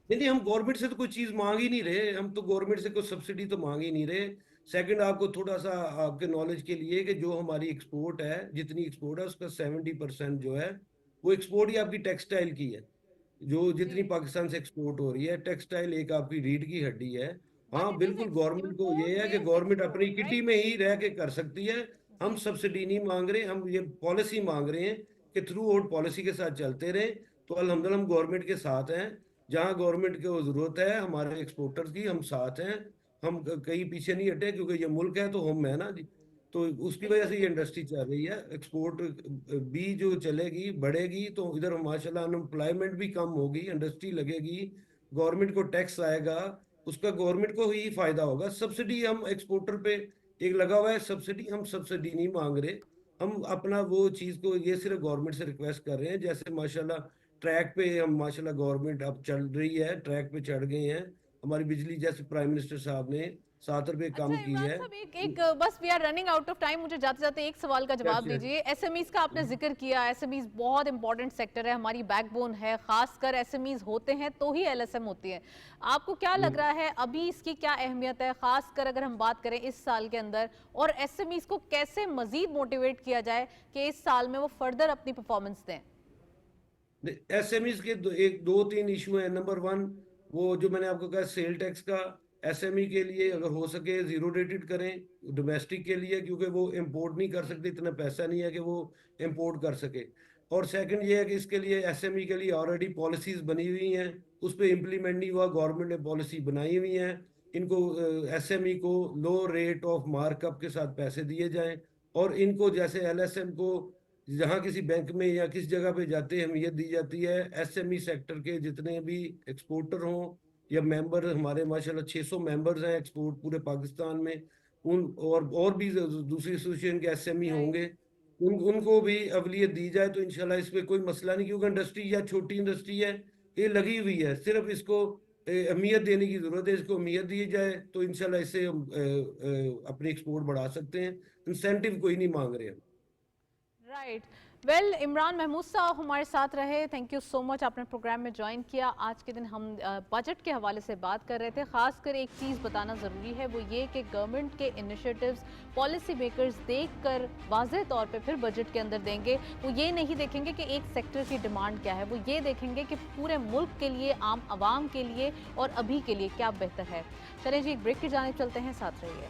नहीं नहीं, हम गवर्नमेंट से तो कोई चीज मांग ही नहीं रहे, हम तो गवर्नमेंट से कोई सब्सिडी तो मांग ही नहीं रहे। सेकंड, आपको थोड़ा सा आपके नॉलेज के लिए कि जो हमारी एक्सपोर्ट है, जितनी एक्सपोर्ट है उसका 70% जो है वो एक्सपोर्ट ही आपकी टेक्सटाइल की है। जो जितनी जी। पाकिस्तान से एक्सपोर्ट हो रही है, टेक्सटाइल एक आपकी रीढ़ की हड्डी है। बट हाँ इट इज बिल्कुल, गवर्नमेंट को इंपोर्ट ये है कि बेस्ड गवर्नमेंट अपनी एक्सपोर्ट, किटी राइट? में ही रह के कर सकती है। हम जी। सब्सिडी नहीं मांग रहे, हम ये पॉलिसी मांग रहे हैं कि थ्रू आउट पॉलिसी के साथ चलते रहे। तो अल्हम्दुलिल्लाह हम गवर्नमेंट के साथ हैं, जहाँ गवर्नमेंट को जरूरत है हमारे एक्सपोर्टर्स की, हम साथ हैं। हम कहीं पीछे नहीं हटे, क्योंकि ये मुल्क है तो हम है ना जी। तो उसकी वजह बिल्कुल। से ये इंडस्ट्री चल रही है, एक्सपोर्ट भी जो चलेगी बढ़ेगी तो इधर माशाल्लाह अनएम्प्लॉयमेंट भी कम होगी, इंडस्ट्री लगेगी, गवर्नमेंट को टैक्स आएगा। उसका गवर्नमेंट को ही फायदा होगा। सब्सिडी हम एक्सपोर्टर पे एक लगा हुआ है सब्सिडी, हम सब्सिडी नहीं मांग रहे। हम अपना वो चीज़ को ये सिर्फ गवर्नमेंट से रिक्वेस्ट कर रहे हैं, जैसे माशाल्लाह ट्रैक पे हम माशाल्लाह गवर्नमेंट अब चल रही है, ट्रैक पे चढ़ गए हैं। हमारी बिजली जैसे प्राइम मिनिस्टर साहब ने 7 रुपए अच्छा कम की इमरान है। साहब, एक बस we are running out of time, मुझे जाते जाते एक सवाल का जवाब यस, दीजिए। एसएमईज का आपने जिक्र किया, एसएमईज बहुत इंपॉर्टेंट सेक्टर है, हमारी बैकबोन है, खासकर एसएमईज होते हैं तो ही एलएसएम होती है। आपको क्या लग रहा है अभी इसकी क्या अहमियत है, खासकर अगर हम बात करें इस साल के अंदर, और एसएमईज को कैसे मजीद मोटिवेट किया जाए कि इस साल में वो फर्दर अपनी परफॉर्मेंस दें? एसएमईज के एक दो तीन इशू हैं। नंबर वन, वो जो मैंने आपको कहा सेल टैक्स का, एसएमई के लिए अगर हो सके जीरो रेटेड करें डोमेस्टिक के लिए, क्योंकि वो इंपोर्ट नहीं कर सकते, इतना पैसा नहीं है कि वो इंपोर्ट कर सके। और सेकंड ये है कि इसके लिए एसएमई के लिए ऑलरेडी पॉलिसीज बनी हुई हैं, उस पर इम्प्लीमेंट नहीं हुआ, गवर्नमेंट ने पॉलिसी बनाई हुई है। इनको एसएमई को लो रेट ऑफ मार्कअप के साथ पैसे दिए जाएं, और इनको जैसे एलएसएम को जहाँ किसी बैंक में या किस जगह पे जाते हैं अहमियत दी जाती है, एसएमई सेक्टर के जितने भी एक्सपोर्टर हों या मेंबर, हमारे माशाल्लाह 600 मेंबर्स हैं एक्सपोर्ट पूरे पाकिस्तान में, उन और भी दूसरी एसोसिएशन के एसएमई राइट। होंगे, उनको भी अवलियत दी जाए तो इंशाल्लाह इस पे कोई मसला नहीं, क्योंकि इंडस्ट्री या छोटी इंडस्ट्री है, ये लगी हुई है, सिर्फ इसको अहमियत देने की जरूरत है। इसको अहमियत दी जाए तो इंशाल्लाह इससे हम अपनी एक्सपोर्ट बढ़ा सकते हैं। इंसेंटिव कोई नहीं मांग रहे हम। राइट। वेल, इमरान महमूद साहब हमारे साथ रहे, थैंक यू सो मच, आपने प्रोग्राम में ज्वाइन किया। आज के दिन हम बजट के हवाले से बात कर रहे थे। खासकर एक चीज़ बताना ज़रूरी है, वो ये कि गवर्नमेंट के इनिशिएटिव्स पॉलिसी मेकर्स देख कर वाज़ेह तौर पे फिर बजट के अंदर देंगे। वो ये नहीं देखेंगे कि एक सेक्टर की डिमांड क्या है, वो ये देखेंगे कि पूरे मुल्क के लिए, आम आवाम के लिए और अभी के लिए क्या बेहतर है। चलें जी, एक ब्रेक की जानिब चलते हैं, साथ रहिए।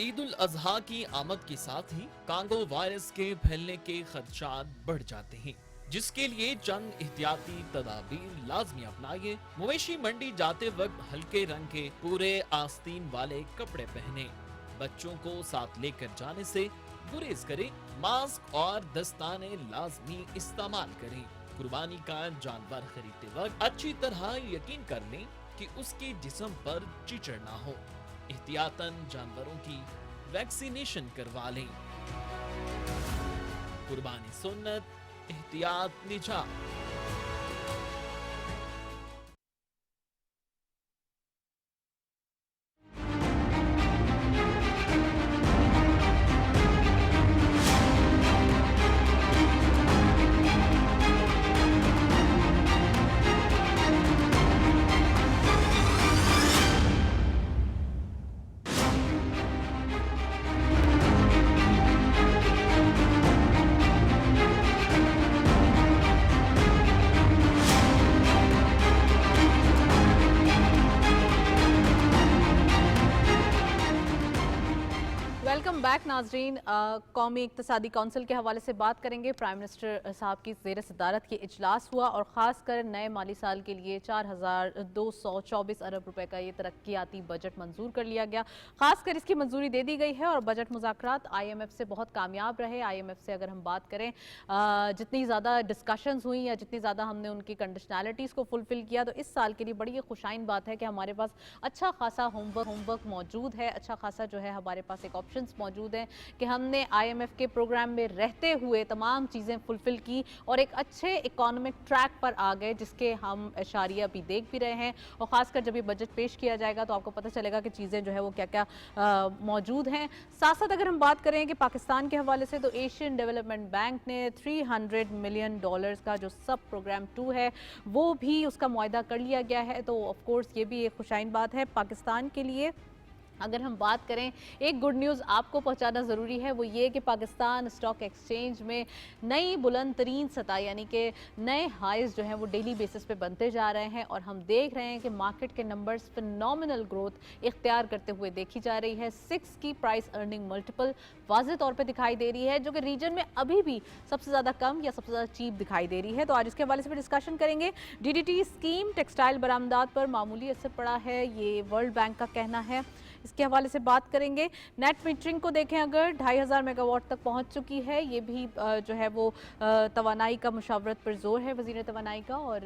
ईद उल अजहा की आमद के साथ ही कांगो वायरस के फैलने के खदशात बढ़ जाते हैं, जिसके लिए चंद एहतियाती तदाबीर लाजमी अपनाइए। मवेशी मंडी जाते वक्त हल्के रंग के पूरे आस्तीन वाले कपड़े पहने, बच्चों को साथ लेकर जाने से गुरेज करें, मास्क और दस्ताने लाजमी इस्तेमाल करें। कुर्बानी का जानवर खरीदते वक्त अच्छी तरह यकीन कर लें कि उसके जिस्म पर चिचड़ ना हो। एहतियातन जानवरों की वैक्सीनेशन करवा लें। कुर्बानी सुन्नत, एहतियात निजात। वेलकम बैक नाजरीन। कौमी इक्तिसादी काउंसिल के हवाले से बात करेंगे। प्राइम मिनिस्टर साहब की ज़ेर सदारत के इजलास हुआ और ख़ासकर नए माली साल के लिए 4224 अरब रुपए का ये तरक्याती बजट मंजूर कर लिया गया। ख़ासकर इसकी मंजूरी दे दी गई है और बजट मुज़ाकरात IMF से बहुत कामयाब रहे। IMF से अगर हम बात करें, जितनी ज़्यादा डिस्कशंस हुई या जितनी ज़्यादा हमने उनकी कंडीशनैलिटीज़ को फुलफ़िल किया, तो इस साल के लिए बड़ी खुशाइन बात है कि हमारे पास अच्छा खासा होमवर्क मौजूद है, अच्छा खासा जो है हमारे पास एक ऑप्शंस मौजूद मौजूद हैं कि हमने IMF के प्रोग्राम में रहते हुए तमाम चीज़ें फुलफिल की और एक अच्छे इकोनॉमिक ट्रैक पर आ गए, जिसके हम इशारे अभी देख भी रहे हैं। और ख़ासकर जब ये बजट पेश किया जाएगा तो आपको पता चलेगा कि चीज़ें जो है वो क्या क्या मौजूद हैं। साथ साथ अगर हम बात करें कि पाकिस्तान के हवाले से, तो एशियन डेवलपमेंट बैंक ने $300 मिलियन का जो सब प्रोग्राम 2 है वो भी उसका मुआहदा कर लिया गया है। तो ऑफ कोर्स ये भी एक खुशाइन बात है पाकिस्तान के लिए। अगर हम बात करें, एक गुड न्यूज़ आपको पहुंचाना ज़रूरी है, वो ये कि पाकिस्तान स्टॉक एक्सचेंज में नई बुलंद तरीन सतह यानी कि नए हाइज जो हैं वो डेली बेसिस पे बनते जा रहे हैं और हम देख रहे हैं कि मार्केट के नंबर्स फिनोमिनल ग्रोथ इख्तियार करते हुए देखी जा रही है। 6 की प्राइस अर्निंग मल्टीपल वाज़ेह तौर पे दिखाई दे रही है, जो कि रीजन में अभी भी सबसे ज़्यादा कम या सबसे ज़्यादा चीप दिखाई दे रही है। तो आज इसके हवाले से भी डिस्कशन करेंगे। DDT स्कीम टेक्सटाइल बरामदात पर मामूली असर पड़ा है, ये वर्ल्ड बैंक का कहना है। इसके हवाले से बात करेंगे। नेट मीटरिंग को देखें, अगर 2500 मेगावाट तक पहुंच चुकी है, ये भी जो है वो तवानाई का मुशावरत पर जोर है वज़ीर तवानाई का, और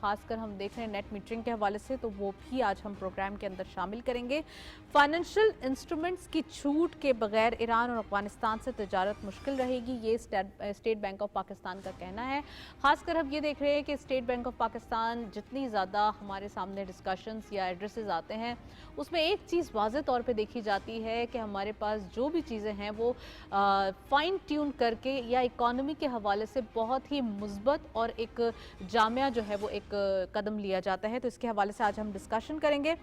ख़ासकर हम देख रहे हैं नेट मीटरिंग के हवाले से, तो वो भी आज हम प्रोग्राम के अंदर शामिल करेंगे। फाइनेंशियल इंस्ट्रूमेंट्स की छूट के बगैर ईरान और अफगानिस्तान से तजारत मुश्किल रहेगी, ये स्टेट बैंक ऑफ पाकिस्तान का कहना है। ख़ासकर हम ये देख रहे हैं कि स्टेट बैंक ऑफ पाकिस्तान जितनी ज़्यादा हमारे सामने डिस्कशंस या एड्रेसेस आते हैं, उसमें एक चीज़ वाज़ेह तौर पे देखी जाती है कि हमारे पास जो भी चीज़ें हैं वो फाइन ट्यून करके या इकोनॉमी के हवाले से बहुत ही मुस्बत और एक जामिया जो है वो एक कदम लिया जाता है। तो इसके हवाले से आज हम डिस्कशन करेंगे।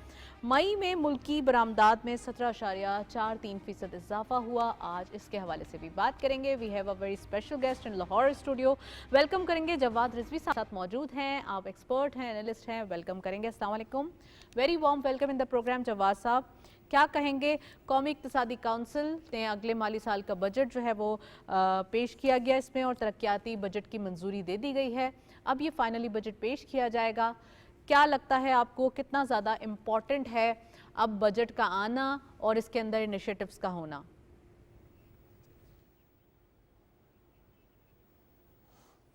मई में मुल्की बरामदात में 17.43% इजाफा हुआ, आज इसके हवाले से भी बात करेंगे। We have a very special guest in Lahore studio. Welcome करेंगे, जवाद रिजवी साथ मौजूद हैं, आप एक्सपर्ट हैं, एनालिस्ट हैं, वेलकम करेंगे। अस्सलाम वालेकुम, very warm welcome in the program. Jawad साहब, क्या कहेंगे, कौमी इक्तिसादी काउंसिल ने अगले माली साल का बजट जो है वो पेश किया गया इसमें, और तरक्याती बजट की मंजूरी दे दी गई है। अब ये फाइनली बजट पेश किया जाएगा, क्या लगता है आपको कितना ज़्यादा इम्पॉर्टेंट है अब बजट का आना और इसके अंदर इनिशिएटिव्स का होना?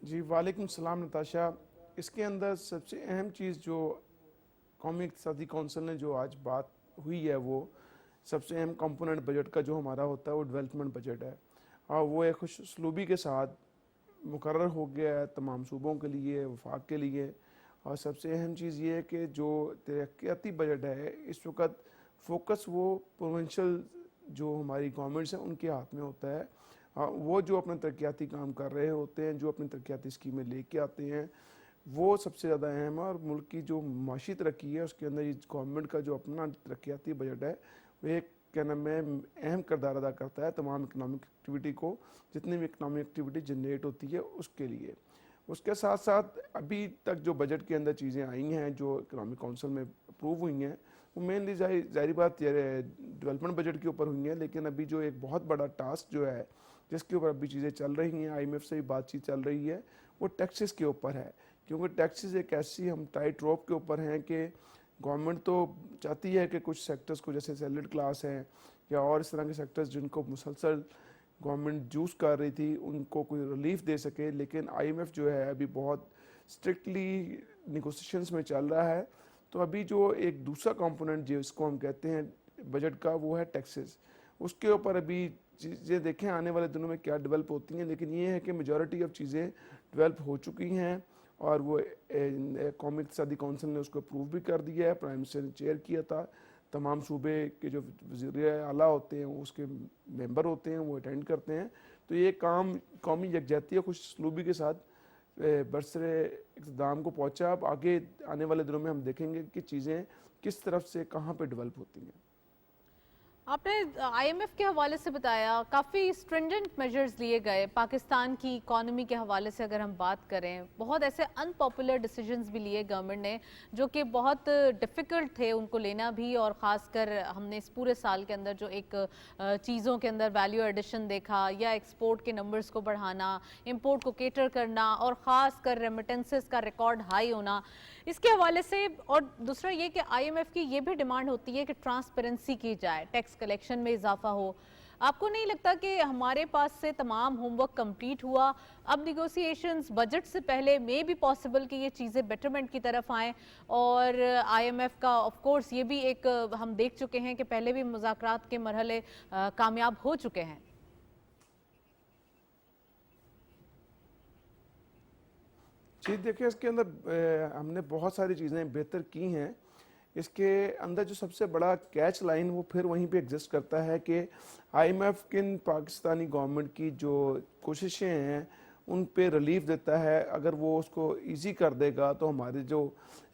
जी वालेकुम सलाम नताशा। इसके अंदर सबसे अहम चीज़ जो कौमी इक्तिसादी काउंसिल ने जो आज बात हुई है, वो सबसे अहम कंपोनेंट बजट का जो हमारा होता है वो डेवलपमेंट बजट है, और वो एक खुशउस्लूबी के साथ मुकर्रर हो गया है तमाम सूबों के लिए, वफाक के लिए। और सबसे अहम चीज़ ये है कि जो तरक्याती बजट है इस वक्त फोकस वो प्रोविंशियल जो हमारी गवर्नमेंट्स हैं उनके हाथ में होता है। वो जो अपना तरक्याती काम कर रहे होते हैं, जो अपनी तरक्याती स्कीमें लेके आते हैं, वो सबसे ज़्यादा अहम है। और मुल्क की जो माशी तरक्की है उसके अंदर गवर्नमेंट का जो अपना तरक्याती बजट है वो एक क्या नाम है अहम किरदार अदा करता है तमाम इकनॉमिक एक्टिविटी को, जितनी भी इकनॉमिक एक्टिविटी जनरेट होती है उसके लिए। उसके साथ साथ अभी तक जो बजट के अंदर चीज़ें आई हैं जो इकनॉमिक काउंसिल में अप्रूव हुई हैं, वो मेनली ज़ाहिर बात डेवलपमेंट बजट के ऊपर हुई हैं। लेकिन अभी जो एक बहुत बड़ा टास्क जो है जिसके ऊपर अभी चीज़ें चल रही हैं, IMF से भी बातचीत चल रही है, वो टैक्सेस के ऊपर है। क्योंकि टैक्सेस एक ऐसी हम टाइट रोप के ऊपर हैं कि गवर्नमेंट तो चाहती है कि कुछ सेक्टर्स को, जैसे सैलरी क्लास हैं या और इस तरह के सेक्टर्स जिनको मुसलसल गवर्नमेंट जूस कर रही थी, उनको कोई रिलीफ दे सके। लेकिन IMF जो है अभी बहुत स्ट्रिक्टली निगोसिएशंस में चल रहा है। तो अभी जो एक दूसरा कंपोनेंट जिसको हम कहते हैं बजट का, वो है टैक्सेस। उसके ऊपर अभी चीज़ें देखें आने वाले दिनों में क्या डेवलप होती हैं। लेकिन ये है कि मेजॉरिटी ऑफ चीज़ें डेवलप हो चुकी हैं और वो कौमी इक्तिसादी काउंसिल ने उसको अप्रूव भी कर दिया है। प्राइम मिनिस्टर ने चेयर किया था, तमाम सूबे के जो वज़ीर आला होते हैं उसके मेंबर होते हैं, वो अटेंड करते हैं। तो ये काम कौमी यकजहती और खुशउस्लूबी के साथ बरसरे इक़्तिदाम को पहुँचा। अब आगे आने वाले दिनों में हम देखेंगे कि चीज़ें किस तरफ से कहाँ पे डेवलप होती हैं। आपने IMF के हवाले से बताया, काफ़ी स्ट्रिंजेंट मेजर्स लिए गए। पाकिस्तान की इकॉनमी के हवाले से अगर हम बात करें, बहुत ऐसे अनपॉपुलर डिसीजंस भी लिए गवर्नमेंट ने जो कि बहुत डिफ़िकल्ट थे उनको लेना भी। और ख़ासकर हमने इस पूरे साल के अंदर जो एक चीज़ों के अंदर वैल्यू एडिशन देखा, या एक्सपोर्ट के नंबर्स को बढ़ाना, इंपोर्ट को केटर करना, और ख़ासकर रेमिटेंसेस का रिकॉर्ड हाई होना, इसके हवाले से। और दूसरा ये कि IMF की ये भी डिमांड होती है कि ट्रांसपेरेंसी की जाए, टैक्स कलेक्शन में इजाफा हो। आपको नहीं लगता कि हमारे पास से तमाम होमवर्क कंप्लीट हुआ, अब निगोशिएशंस बजट से पहले में भी पॉसिबल कि ये चीज़ें बेटरमेंट की तरफ आएँ? और आईएमएफ का ऑफ कोर्स ये भी एक हम देख चुके हैं कि पहले भी मुज़ाकरात के मरहले कामयाब हो चुके हैं। जी देखिए, इसके अंदर हमने बहुत सारी चीज़ें बेहतर की हैं। इसके अंदर जो सबसे बड़ा कैच लाइन वो फिर वहीं पे एग्जिस्ट करता है कि आईएमएफ किन पाकिस्तानी गवर्नमेंट की जो कोशिशें हैं उन पे रिलीफ देता है। अगर वो उसको इजी कर देगा तो हमारे जो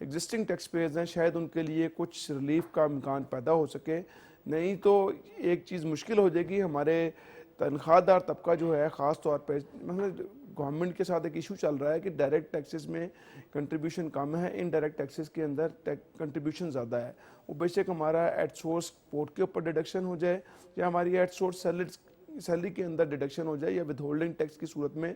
एग्जिस्टिंग टैक्स पेयर्स हैं शायद उनके लिए कुछ रिलीफ का इम्कान पैदा हो सके। नहीं तो एक चीज़ मुश्किल हो जाएगी, हमारे तनख्वाहदार तबका जो है ख़ास तौर पे, मतलब गवर्नमेंट के साथ एक इशू चल रहा है कि डायरेक्ट टैक्सेस में कंट्रीब्यूशन कम है, इनडायरेक्ट टैक्सेस के अंदर कंट्रीब्यूशन ज़्यादा है। वो बेशक हमारा एट सोर्स पोर्ट के ऊपर डिडक्शन हो जाए या हमारी एट सोर्स सैलरी के अंदर डिडक्शन हो जाए या विद होल्डिंग टैक्स की सूरत में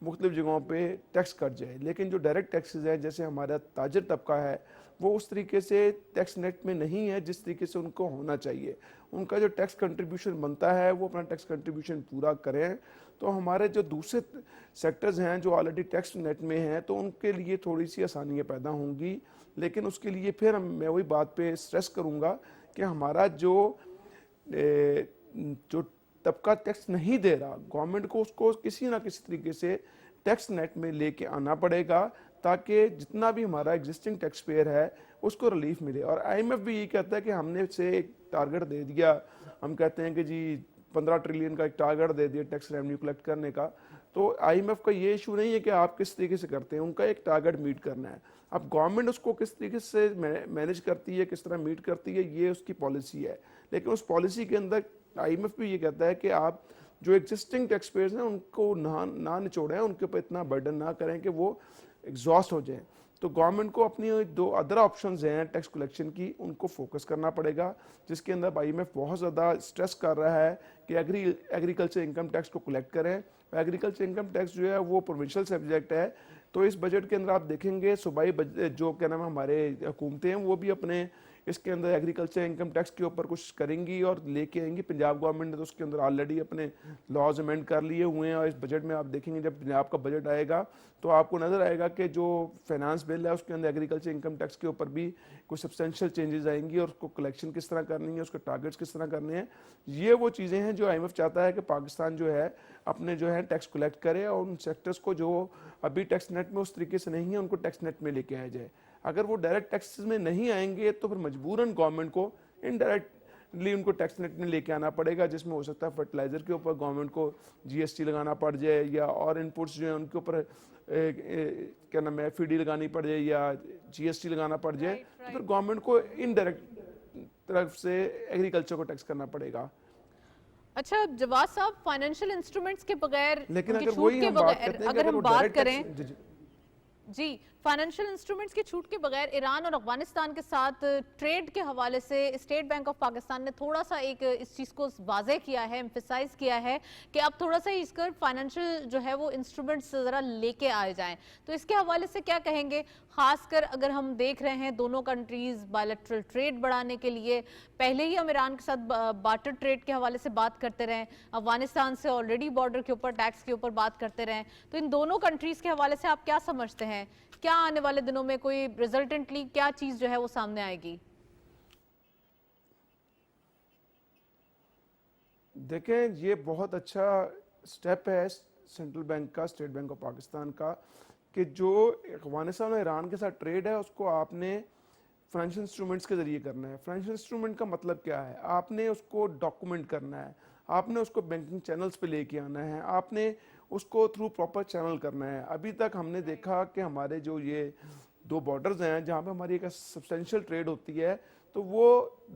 मुख्तलिफ जगहों पे टैक्स कट जाए, लेकिन जो डायरेक्ट टैक्सेस है जैसे हमारा ताजर तबका है वो उस तरीके से टैक्स नेट में नहीं है जिस तरीके से उनको होना चाहिए। उनका जो टैक्स कंट्रीब्यूशन बनता है वो अपना टैक्स कंट्रीब्यूशन पूरा करें। तो हमारे जो दूसरे सेक्टर्स हैं जो ऑलरेडी टैक्स नेट में हैं तो उनके लिए थोड़ी सी आसानियाँ पैदा होंगी, लेकिन उसके लिए फिर मैं वही बात पे स्ट्रेस करूँगा कि हमारा जो तबका टैक्स नहीं दे रहा, गवर्नमेंट को उसको किसी ना किसी तरीके से टैक्स नेट में लेके आना पड़ेगा ताकि जितना भी हमारा एग्जिस्टिंग टैक्स पेयर है उसको रिलीफ मिले। और आईएमएफ भी ये कहता है कि हमने से एक टारगेट दे दिया, हम कहते हैं कि जी 15 ट्रिलियन का एक टारगेट दे दिया टैक्स रेवेन्यू कलेक्ट करने का। तो आईएमएफ का ये इशू नहीं है कि आप किस तरीके से करते हैं, उनका एक टारगेट मीट करना है। अब गवर्नमेंट उसको किस तरीके से मैनेज करती है, किस तरह मीट करती है, ये उसकी पॉलिसी है। लेकिन उस पॉलिसी के अंदर आईएमएफ भी ये कहता है कि आप जो एग्जिस्टिंग टैक्स पेयर्स हैं उनको ना निचोड़ें, उनके ऊपर इतना बर्डन ना करें कि वो एग्जॉस्ट हो जाएं। तो गवर्नमेंट को अपनी दो अदर ऑप्शंस हैं टैक्स कलेक्शन की, उनको फोकस करना पड़ेगा, जिसके अंदर आईएमएफ बहुत ज़्यादा स्ट्रेस कर रहा है कि एग्रीकल्चर इनकम टैक्स को कलेक्ट करें। एग्रीकल्चर इनकम टैक्स जो है वो प्रोविंशियल सब्जेक्ट है, तो इस बजट के अंदर आप देखेंगे सूबाई जो क्या नाम है हमारे हुकूमतें हैं वो भी अपने इसके अंदर एग्रीकल्चर इनकम टैक्स के ऊपर कुछ करेंगी और लेके आएंगी। पंजाब गवर्नमेंट ने तो उसके अंदर ऑलरेडी अपने लॉज अमेंड कर लिए हुए हैं और इस बजट में आप देखेंगे जब पंजाब का बजट आएगा तो आपको नज़र आएगा कि जो फाइनेंस बिल है उसके अंदर एग्रीकल्चर इनकम टैक्स के ऊपर भी कुछ सब्सटेंशियल चेंजेस आएंगी और उसको कलेक्शन किस तरह करनी है, उसके टारगेट्स किस तरह करने हैं। ये वो चीज़ें हैं जो आईएमएफ चाहता है कि पाकिस्तान जो है अपने जो है टैक्स कलेक्ट करे और उन सेक्टर्स को जो अभी टैक्स नेट में उस तरीके से नहीं है उनको टैक्स नेट में लेके आया जाए। अगर वो डायरेक्ट टैक्सेस में नहीं आएंगे तो फिर मजबूरन गवर्नमेंट को इनडायरेक्टली उनको टैक्स नेट में लेके आना पड़ेगा, जिसमें हो सकता है फर्टिलाइजर के ऊपर गवर्नमेंट को जीएसटी लगाना पड़ जाए या और इनपुट्स जो है उनके ऊपर क्या नाम है एफईडी लगानी पड़ जाए या जीएसटी लगाना पड़ जाए। तो फिर गवर्नमेंट को इनडायरेक्ट तरफ से एग्रीकल्चर को टैक्स करना पड़ेगा। अच्छा जवाद साहब, फाइनेंशियल इंस्ट्रूमेंट्स के बगैर, लेकिन उनकी अगर छूट वही के हम बात बगैर करते हैं अगर कि हम वो बात डायरेक्ट करें टैक्स जी, फाइनेंशियल इंस्ट्रूमेंट्स की छूट के बगैर ईरान और अफगानिस्तान के साथ ट्रेड के हवाले से स्टेट बैंक ऑफ पाकिस्तान ने थोड़ा सा एक इस चीज़ को वाज़ेह किया है, एम्फेसाइज किया है कि अब थोड़ा सा इसका फाइनेंशियल जो है वो इंस्ट्रूमेंट्स ज़रा लेके आए जाएं। तो इसके हवाले से क्या कहेंगे, खासकर अगर हम देख रहे हैं दोनों कंट्रीज बायलैटरल ट्रेड बढ़ाने के लिए, पहले ही हम ईरान के साथ बार्टर ट्रेड के हवाले से बात करते रहे, अफगानिस्तान से ऑलरेडी बॉर्डर के ऊपर टैक्स के ऊपर बात करते रहे, तो इन दोनों कंट्रीज के हवाले से आप क्या समझते हैं, क्या आने वाले दिनों में कोई रिजल्टेंटली क्या चीज जो है वो सामने आएगी? देखें, ये बहुत अच्छा स्टेप है सेंट्रल बैंक का, स्टेट बैंक ऑफ पाकिस्तान का, कि जो अफगानिस्तान और ईरान के साथ ट्रेड है उसको आपने फाइनेंशियल इंस्ट्रूमेंट्स के जरिए करना है। फाइनेंशियल इंस्ट्रूमेंट का मतलब क्या है, आपने उसको डॉक्यूमेंट करना है, आपने उसको बैंकिंग चैनल्स पे लेके आना है, आपने उसको थ्रू प्रॉपर चैनल करना है। अभी तक हमने देखा कि हमारे जो ये दो बॉर्डर्स हैं जहाँ पे हमारी एक सब्सटेंशियल ट्रेड होती है तो वो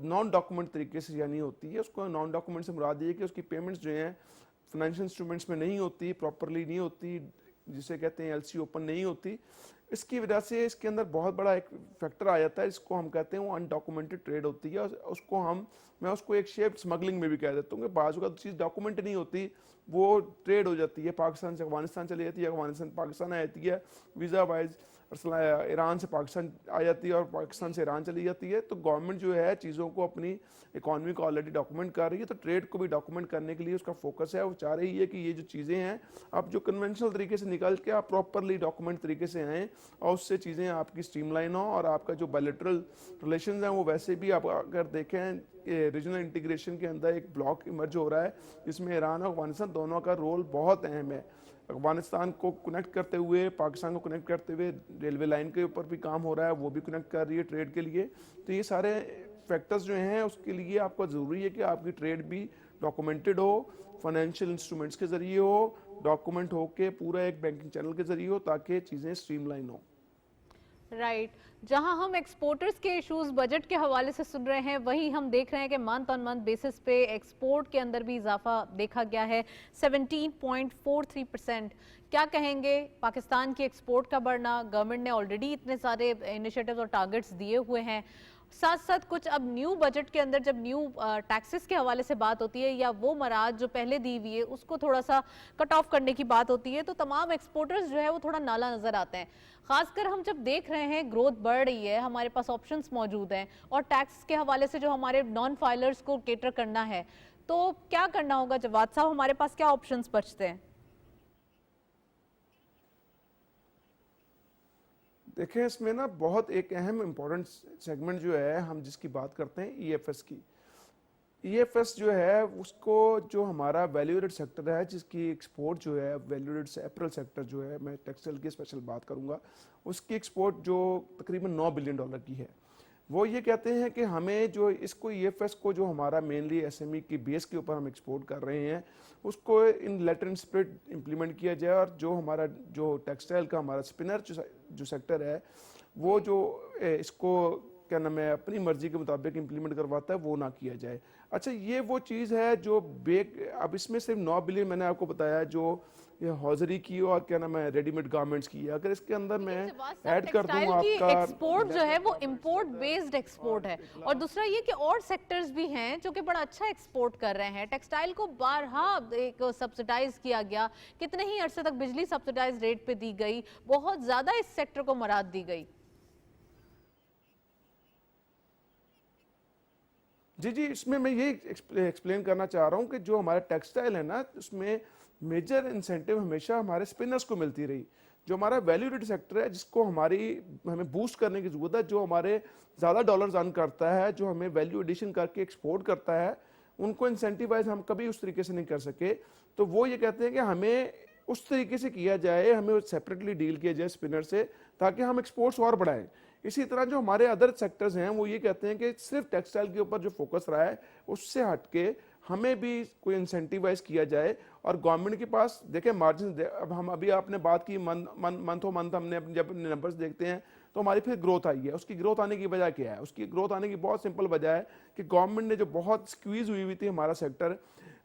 नॉन डॉक्यूमेंट तरीके से यानी होती है। उसको नॉन डॉक्यूमेंट से मुराद ये है कि उसकी पेमेंट्स जो हैं फाइनेंशियल इंस्ट्रूमेंट्स में नहीं होती, प्रॉपरली नहीं होती, जिसे कहते हैं एलसी ओपन नहीं होती। इसकी वजह से इसके अंदर बहुत बड़ा एक फैक्टर आ जाता है, इसको हम कहते हैं वो अनडॉक्यूमेंटेड ट्रेड होती है। उसको मैं उसको एक शेप स्मगलिंग में भी कह देता हूँ कि बाजू का चीज़ डॉक्यूमेंट नहीं होती, वो ट्रेड हो जाती है। पाकिस्तान से अफगानिस्तान चली जाती है, अफगानिस्तान पाकिस्तान आ जाती है वीज़ा वाइज, ईरान से पाकिस्तान आ जाती है और पाकिस्तान से ईरान चली जाती है। तो गवर्नमेंट जो है चीज़ों को अपनी इकॉनमी को ऑलरेडी डॉक्यूमेंट कर रही है, तो ट्रेड को भी डॉक्यूमेंट करने के लिए उसका फोकस है। वो चाह रही है कि ये जो चीज़ें हैं आप जो कन्वेंशनल तरीके से निकाल के आप प्रॉपरली डॉक्यूमेंट तरीके से आएँ और उससे चीज़ें आपकी स्ट्रीमलाइन हो और आपका जो बायलैटरल रिलेशंस हैं वो वैसे भी आप अगर देखें रीजनल इंटीग्रेशन के अंदर एक ब्लॉक इमर्ज हो रहा है जिसमें ईरान और अफगानिस्तान दोनों का रोल बहुत अहम है। अफगानिस्तान को कनेक्ट करते हुए, पाकिस्तान को कनेक्ट करते हुए रेलवे लाइन के ऊपर भी काम हो रहा है, वो भी कनेक्ट कर रही है ट्रेड के लिए। तो ये सारे फैक्टर्स जो हैं उसके लिए आपको ज़रूरी है कि आपकी ट्रेड भी डॉक्यूमेंटेड हो, फाइनेंशियल इंस्ट्रूमेंट्स के ज़रिए हो, डॉक्यूमेंट हो के पूरा एक बैंकिंग चैनल के ज़रिए हो, ताकि चीज़ें स्ट्रीमलाइन हो। राइट जहां हम एक्सपोर्टर्स के इश्यूज बजट के हवाले से सुन रहे हैं, वहीं हम देख रहे हैं कि मंथ ऑन मंथ बेसिस पे एक्सपोर्ट के अंदर भी इजाफा देखा गया है 17.43%। क्या कहेंगे पाकिस्तान की एक्सपोर्ट का बढ़ना? गवर्नमेंट ने ऑलरेडी इतने सारे इनिशिएटिव्स और टारगेट्स दिए हुए हैं, साथ साथ कुछ अब न्यू बजट के अंदर जब न्यू टैक्सेस के हवाले से बात होती है या वो मराज जो पहले दी हुई है उसको थोड़ा सा कट ऑफ करने की बात होती है, तो तमाम एक्सपोर्टर्स जो है वो थोड़ा नाला नजर आते हैं। खासकर हम जब देख रहे हैं ग्रोथ बढ़ रही है, हमारे पास ऑप्शंस मौजूद हैं और टैक्स के हवाले से जो हमारे नॉन फाइलर्स को केटर करना है, तो क्या करना होगा जवाद साहब? हमारे पास क्या ऑप्शंस बचते हैं? देखें इसमें ना बहुत एक अहम इम्पोर्टेंट सेगमेंट जो है हम जिसकी बात करते हैं ईएफएस की। ईएफएस जो है उसको जो हमारा वैल्यू एडेड सेक्टर है, जिसकी एक्सपोर्ट जो है वैल्यू एडेड से अप्रैल सेक्टर जो है, मैं टेक्सटाइल की स्पेशल बात करूंगा, उसकी एक्सपोर्ट जो तकरीबन $9 बिलियन की है। वो ये कहते हैं कि हमें जो इसको ईएफएस को जो हमारा मेनली एसएमई की बेस के ऊपर हम एक्सपोर्ट कर रहे हैं उसको इन लेटर एंड स्पिरिट इम्प्लीमेंट किया जाए और जो हमारा जो टेक्सटाइल का हमारा स्पिनर जो सेक्टर है वो जो इसको क्या नाम है अपनी मर्जी के मुताबिक इम्प्लीमेंट करवाता है वो ना किया जाए। अच्छा, ये वो चीज़ है जो अब इसमें सिर्फ 9 बिलियन मैंने आपको बताया जो ये हौजरी की और क्या नाम है रेडीमेड गारमेंट्स की है। अगर इसके अंदर मैं ऐड कर दूं आपका एक्सपोर्ट जो है वो इंपोर्ट बेस्ड एक्सपोर्ट है और दूसरा ये कि और सेक्टर्स भी हैं जो कि बड़ा अच्छा एक्सपोर्ट कर रहे हैं। टेक्सटाइल को बारहा एक सब्सिडाइज किया गया, कितने ही अरसे तक बिजली सब्सिडाइज रेट पे दी गई, बहुत ज्यादा इस सेक्टर को मराद दी गई। जी, इसमें मैं ये एक्सप्लेन करना चाह रहा हूँ कि जो हमारा टेक्सटाइल है ना उसमें मेजर इंसेंटिव हमेशा हमारे स्पिनर्स को मिलती रही। जो हमारा वैल्यू एडेड सेक्टर है जिसको हमें बूस्ट करने की जरूरत है, जो हमारे ज़्यादा डॉलर्स अर्न करता है, जो हमें वैल्यू एडिशन करके एक्सपोर्ट करता है, उनको इंसेंटिवाइज हम कभी उस तरीके से नहीं कर सके। तो वो ये कहते हैं कि हमें उस तरीके से किया जाए, हमें सेपरेटली डील किया जाए स्पिनर से, ताकि हम एक्सपोर्ट्स और बढ़ाएं। इसी तरह जो हमारे अदर सेक्टर्स हैं वो ये कहते हैं कि सिर्फ टेक्सटाइल के ऊपर जो फोकस रहा है उससे हटके हमें भी कोई इंसेंटिवाइज किया जाए और गवर्नमेंट के पास देखें मार्जिन। अब हम अभी आपने बात की मंथ हमने जब अपने नंबर्स देखते हैं तो हमारी फिर ग्रोथ आई है। उसकी ग्रोथ आने की वजह क्या है? उसकी ग्रोथ आने की बहुत सिंपल वजह है कि गवर्नमेंट ने जो बहुत स्क्वीज हुई थी हमारा सेक्टर,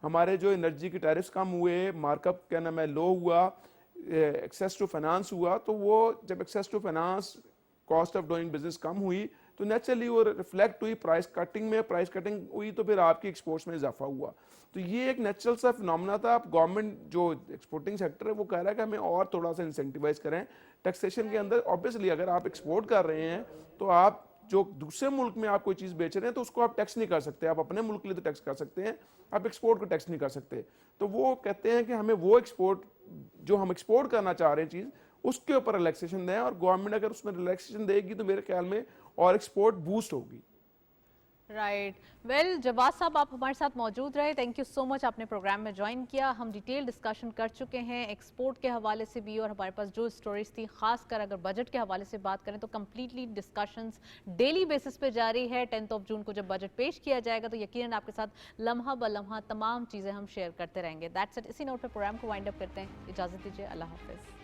हमारे जो एनर्जी के टैरिफ्स कम हुए, मार्कअप क्या नाम है लो हुआ, एक्सेस टू फाइनेंस हुआ, तो वो जब access to finance cost of doing business कम हुई तो नेचुरली वो रिफ्लेक्ट हुई प्राइस कटिंग में, प्राइस कटिंग हुई तो फिर आपकी एक्सपोर्ट्स में इजाफा हुआ। तो ये एक नेचुरल सा फिनोमेना था। अब गवर्नमेंट जो एक्सपोर्टिंग सेक्टर है वो कह रहा है कि हमें और थोड़ा सा इंसेंटिवाइज करें टैक्सेशन के अंदर। ऑब्वियसली अगर आप एक्सपोर्ट कर रहे हैं तो आप जो दूसरे मुल्क में आप कोई चीज़ बेच रहे हैं तो उसको आप टैक्स नहीं कर सकते। आप अपने मुल्क के लिए तो टैक्स कर सकते हैं, आप एक्सपोर्ट को टैक्स नहीं कर सकते। तो वो कहते हैं कि हमें वो एक्सपोर्ट जो हम एक्सपोर्ट करना चाह रहे हैं चीज़ उसके ऊपर रिलैक्सेशन दें, और गवर्नमेंट अगर उसमें रिलैक्सेशन देगी तो मेरे ख्याल में और एक्सपोर्ट बूस्ट होगी। राइट, वेल जवाद साहब आप हमारे साथ मौजूद रहे, थैंक यू सो मच, आपने प्रोग्राम में ज्वाइन किया। हम डिटेल डिस्कशन कर चुके हैं एक्सपोर्ट के हवाले से भी, और हमारे पास जो स्टोरीज थी खासकर अगर बजट के हवाले से बात करें तो कम्प्लीटली डिस्कशंस डेली बेसिस पे जारी है। 10 जून को जब बजट पेश किया जाएगा तो यकीनन आपके साथ लम्हा ब लम्हा तमाम चीज़ें हम शेयर करते रहेंगे। That's it. इसी नोट पर प्रोग्राम को वाइंड अप करते हैं, इजाज़त दीजिए, अल्लाह हाफिज़।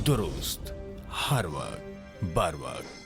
दुरुस्त हर वक्त बर वक्त।